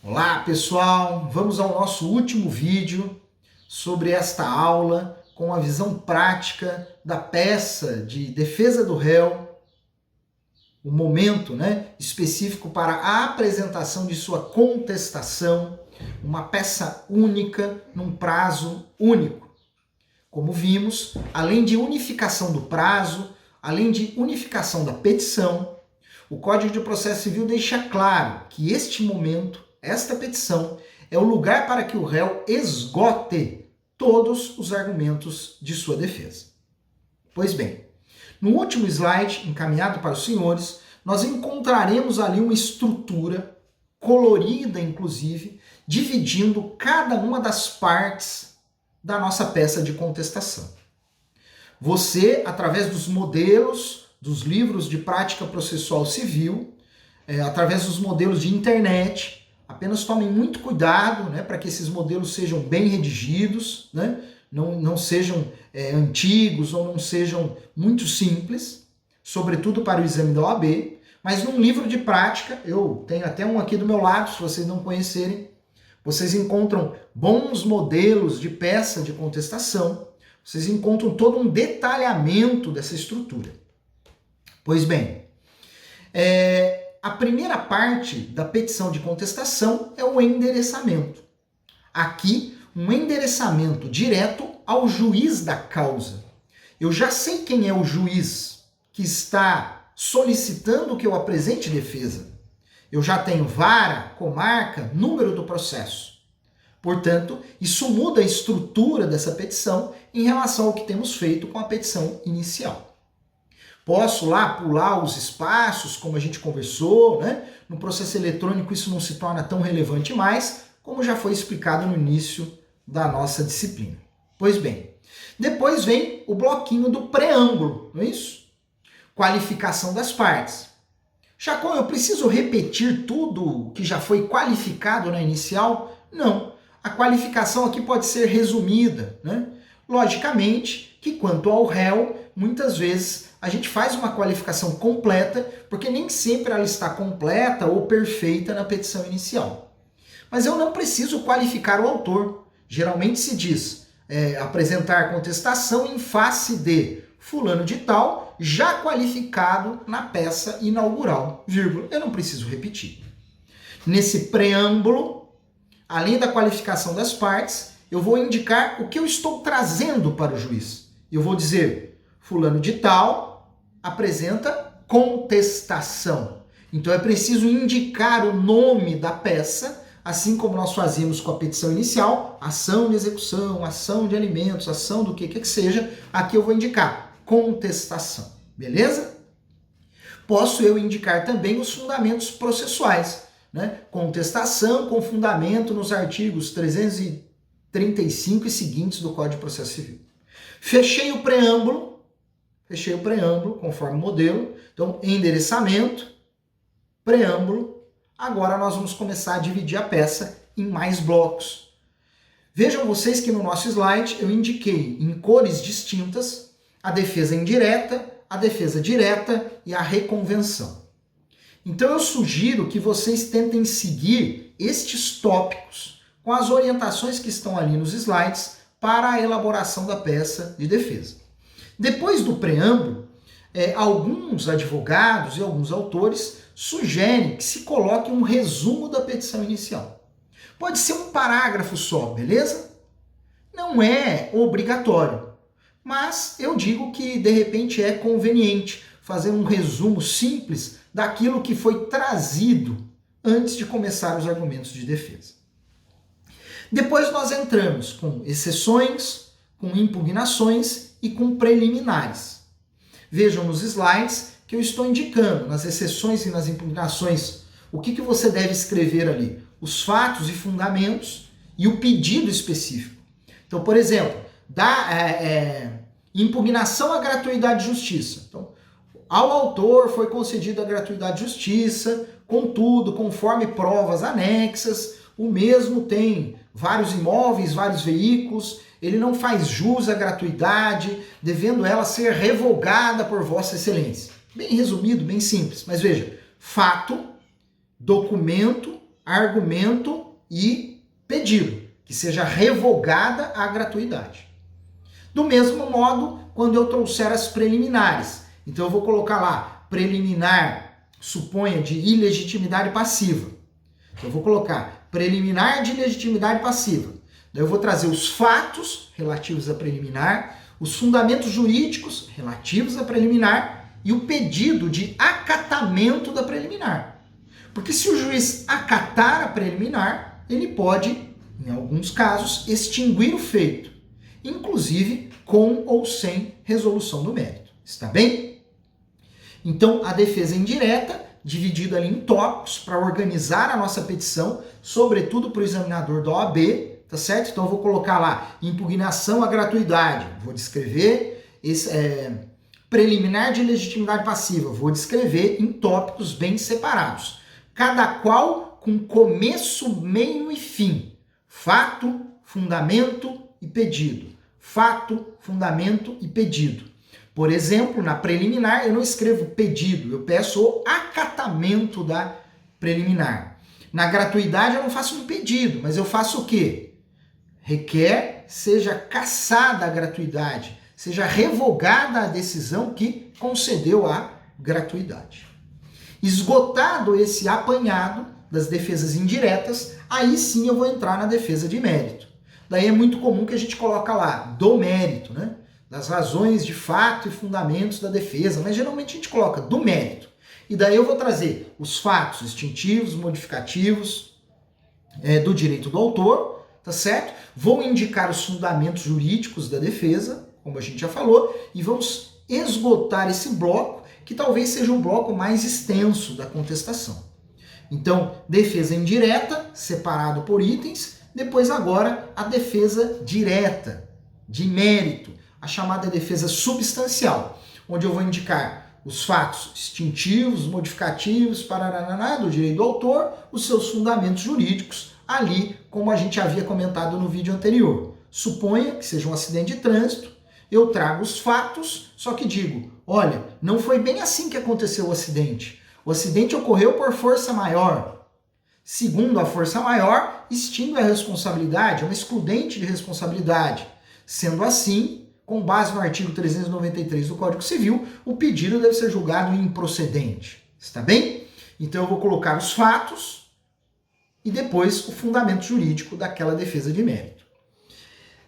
Olá pessoal, vamos ao nosso último vídeo sobre esta aula com a visão prática da peça de defesa do réu, o momento específico para a apresentação de sua contestação, uma peça única, num prazo único. Como vimos, além de unificação do prazo, além de unificação da petição, o Código de Processo Civil deixa claro que este momento, esta petição, é o lugar para que o réu esgote todos os argumentos de sua defesa. Pois bem, no último slide, encaminhado para os senhores, nós encontraremos ali uma estrutura colorida, inclusive, dividindo cada uma das partes da nossa peça de contestação. Você, através dos modelos, dos livros de prática processual civil, através dos modelos de internet, apenas tomem muito cuidado para que esses modelos sejam bem redigidos, não sejam antigos ou não sejam muito simples, sobretudo para o exame da OAB, mas num livro de prática, eu tenho até um aqui do meu lado, se vocês não conhecerem, vocês encontram bons modelos de peça de contestação, vocês encontram todo um detalhamento dessa estrutura. Pois bem, a primeira parte da petição de contestação é o endereçamento. Aqui, um endereçamento direto ao juiz da causa. Eu já sei quem é o juiz que está solicitando que eu apresente defesa. Eu já tenho vara, comarca, número do processo. Portanto, isso muda a estrutura dessa petição em relação ao que temos feito com a petição inicial. Posso lá pular os espaços, como a gente conversou, No processo eletrônico isso não se torna tão relevante mais, como já foi explicado no início da nossa disciplina. Pois bem, depois vem o bloquinho do preâmbulo, não é isso? Qualificação das partes. Chacon, eu preciso repetir tudo que já foi qualificado na inicial? Não. A qualificação aqui pode ser resumida, Logicamente que quanto ao réu, muitas vezes a gente faz uma qualificação completa, porque nem sempre ela está completa ou perfeita na petição inicial. Mas eu não preciso qualificar o autor. Geralmente se diz apresentar contestação em face de fulano de tal, já qualificado na peça inaugural, vírgula. Eu não preciso repetir. Nesse preâmbulo, além da qualificação das partes, eu vou indicar o que eu estou trazendo para o juiz. Eu vou dizer, fulano de tal apresenta contestação. Então é preciso indicar o nome da peça, assim como nós fazíamos com a petição inicial, ação de execução, ação de alimentos, ação do que seja, aqui eu vou indicar contestação, beleza? Posso eu indicar também os fundamentos processuais, Contestação com fundamento nos artigos 335 e seguintes do Código de Processo Civil. Fechei o preâmbulo, conforme o modelo. Então, endereçamento, preâmbulo. Agora nós vamos começar a dividir a peça em mais blocos. Vejam vocês que no nosso slide eu indiquei em cores distintas a defesa indireta, a defesa direta e a reconvenção. Então eu sugiro que vocês tentem seguir estes tópicos com as orientações que estão ali nos slides para a elaboração da peça de defesa. Depois do preâmbulo, alguns advogados e alguns autores sugerem que se coloque um resumo da petição inicial. Pode ser um parágrafo só, beleza? Não é obrigatório, mas eu digo que de repente é conveniente fazer um resumo simples daquilo que foi trazido antes de começar os argumentos de defesa. Depois nós entramos com exceções, com impugnações e com preliminares. Vejam nos slides que eu estou indicando nas exceções e nas impugnações o que você deve escrever ali, os fatos e fundamentos e o pedido específico. Então, por exemplo, impugnação à gratuidade de justiça. Então, ao autor foi concedida a gratuidade de justiça, contudo, conforme provas anexas, o mesmo tem vários imóveis, vários veículos, ele não faz jus à gratuidade, devendo ela ser revogada por Vossa Excelência. Bem resumido, bem simples, mas veja, fato, documento, argumento e pedido, que seja revogada a gratuidade. Do mesmo modo, quando eu trouxer as preliminares, então eu vou colocar lá, preliminar, suponha, de ilegitimidade passiva. Então eu vou colocar preliminar de ilegitimidade passiva. Daí eu vou trazer os fatos relativos à preliminar, os fundamentos jurídicos relativos à preliminar e o pedido de acatamento da preliminar. Porque se o juiz acatar a preliminar, ele pode, em alguns casos, extinguir o feito, inclusive com ou sem resolução do mérito. Está bem? Então, a defesa indireta, dividida ali em tópicos para organizar a nossa petição, sobretudo para o examinador da OAB, tá certo? Então eu vou colocar lá, impugnação à gratuidade, vou descrever esse, preliminar de legitimidade passiva, vou descrever em tópicos bem separados, cada qual com começo, meio e fim, fato, fundamento e pedido, fato, fundamento e pedido. Por exemplo, na preliminar eu não escrevo pedido, eu peço o acatamento da preliminar. Na gratuidade eu não faço um pedido, mas eu faço o quê? Requer seja cassada a gratuidade, seja revogada a decisão que concedeu a gratuidade. Esgotado esse apanhado das defesas indiretas, aí sim eu vou entrar na defesa de mérito. Daí é muito comum que a gente coloca lá, do mérito, né? Das razões de fato e fundamentos da defesa, mas geralmente a gente coloca do mérito. E daí eu vou trazer os fatos extintivos, modificativos do direito do autor, tá certo? Vou indicar os fundamentos jurídicos da defesa, como a gente já falou, e vamos esgotar esse bloco, que talvez seja o bloco mais extenso da contestação. Então, defesa indireta, separado por itens, depois agora a defesa direta, de mérito, a chamada defesa substancial, onde eu vou indicar os fatos extintivos, modificativos, parará, do direito do autor, os seus fundamentos jurídicos, ali como a gente havia comentado no vídeo anterior. Suponha que seja um acidente de trânsito, eu trago os fatos, só que digo, olha, não foi bem assim que aconteceu o acidente. O acidente ocorreu por força maior. Segundo a força maior, extingue a responsabilidade, é uma excludente de responsabilidade. Sendo assim, com base no artigo 393 do Código Civil, o pedido deve ser julgado improcedente. Está bem? Então eu vou colocar os fatos e depois o fundamento jurídico daquela defesa de mérito.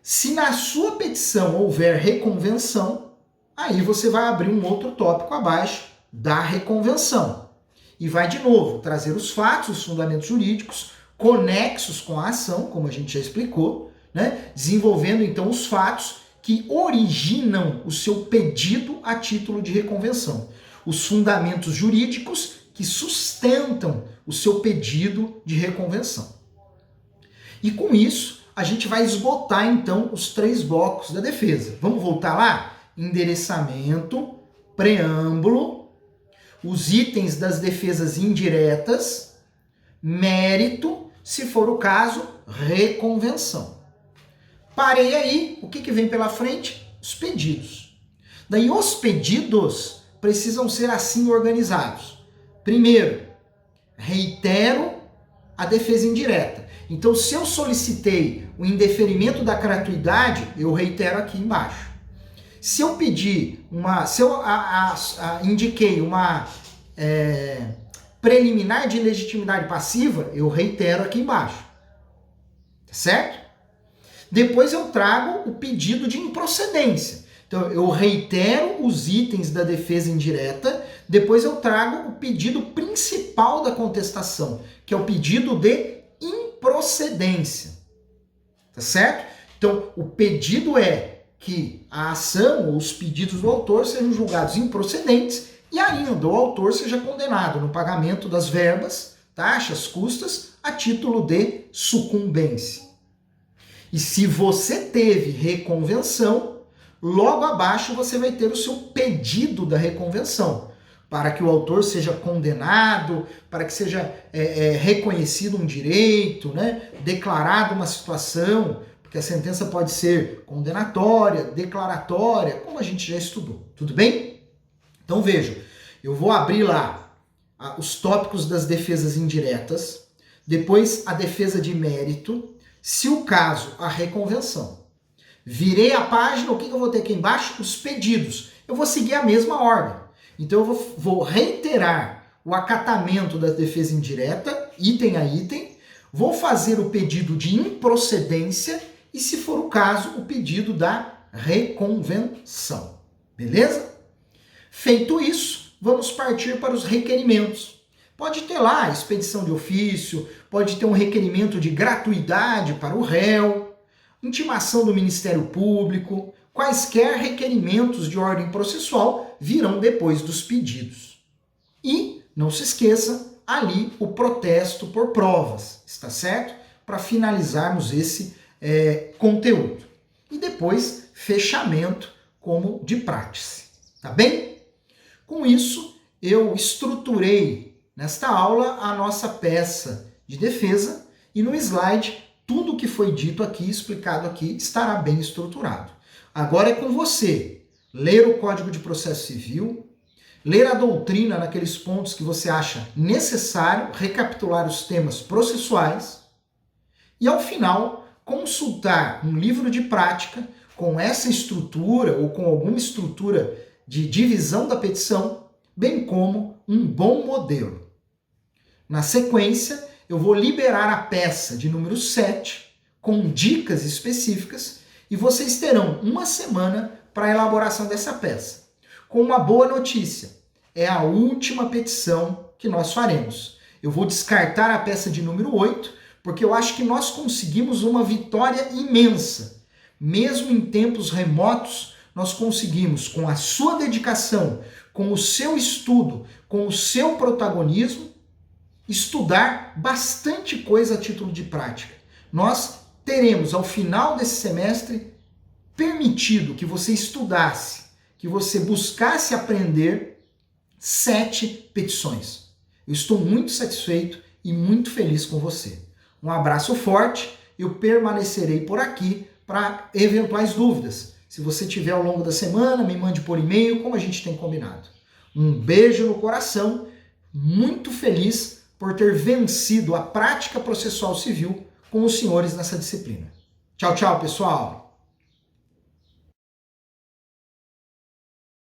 Se na sua petição houver reconvenção, aí você vai abrir um outro tópico abaixo da reconvenção. E vai de novo trazer os fatos, os fundamentos jurídicos, conexos com a ação, como a gente já explicou, né? Desenvolvendo então os fatos que originam o seu pedido a título de reconvenção. Os fundamentos jurídicos que sustentam o seu pedido de reconvenção. E com isso, a gente vai esgotar então os 3 blocos da defesa. Vamos voltar lá? Endereçamento, preâmbulo, os itens das defesas indiretas, mérito, se for o caso, reconvenção. Parei aí, o que vem pela frente? Os pedidos. Daí os pedidos precisam ser assim organizados. Primeiro, reitero a defesa indireta. Então, se eu solicitei o indeferimento da gratuidade, eu reitero aqui embaixo. Se eu pedir indiquei uma preliminar de legitimidade passiva, eu reitero aqui embaixo. Certo? Depois eu trago o pedido de improcedência. Então, eu reitero os itens da defesa indireta, depois eu trago o pedido principal da contestação, que é o pedido de improcedência. Tá certo? Então, o pedido é que a ação ou os pedidos do autor sejam julgados improcedentes e ainda o autor seja condenado no pagamento das verbas, taxas, custas, a título de sucumbência. E se você teve reconvenção, logo abaixo você vai ter o seu pedido da reconvenção, para que o autor seja condenado, para que seja reconhecido um direito, né? Declarado uma situação, porque a sentença pode ser condenatória, declaratória, como a gente já estudou. Tudo bem? Então vejam, eu vou abrir lá os tópicos das defesas indiretas, Depois, a defesa de mérito. Se o caso, a reconvenção. Virei a página, o que eu vou ter aqui embaixo? Os pedidos. Eu vou seguir a mesma ordem. Então eu vou reiterar o acatamento da defesa indireta, item a item, vou fazer o pedido de improcedência e, se for o caso, o pedido da reconvenção. Beleza? Feito isso, vamos partir para os requerimentos. Pode ter lá expedição de ofício, pode ter um requerimento de gratuidade para o réu, intimação do Ministério Público, quaisquer requerimentos de ordem processual virão depois dos pedidos. E, não se esqueça, ali o protesto por provas, está certo? Para finalizarmos esse conteúdo. E depois, fechamento como de prática, tá bem? Com isso, eu estruturei nesta aula a nossa peça de defesa e no slide tudo o que foi dito aqui, explicado aqui, estará bem estruturado. Agora é com você ler o Código de Processo Civil, ler a doutrina naqueles pontos que você acha necessário, recapitular os temas processuais e, ao final, consultar um livro de prática com essa estrutura ou com alguma estrutura de divisão da petição, bem como um bom modelo. Na sequência, eu vou liberar a peça de número 7 com dicas específicas e vocês terão uma semana para a elaboração dessa peça. Com uma boa notícia, é a última petição que nós faremos. Eu vou descartar a peça de número 8, porque eu acho que nós conseguimos uma vitória imensa. Mesmo em tempos remotos, nós conseguimos, com a sua dedicação, com o seu estudo, com o seu protagonismo, estudar bastante coisa a título de prática. Nós teremos, ao final desse semestre, permitido que você estudasse, que você buscasse aprender 7 petições. Eu estou muito satisfeito e muito feliz com você. Um abraço forte, eu permanecerei por aqui para eventuais dúvidas. Se você tiver ao longo da semana, me mande por e-mail, como a gente tem combinado. Um beijo no coração, muito feliz por ter vencido a prática processual civil com os senhores nessa disciplina. Tchau, tchau, pessoal!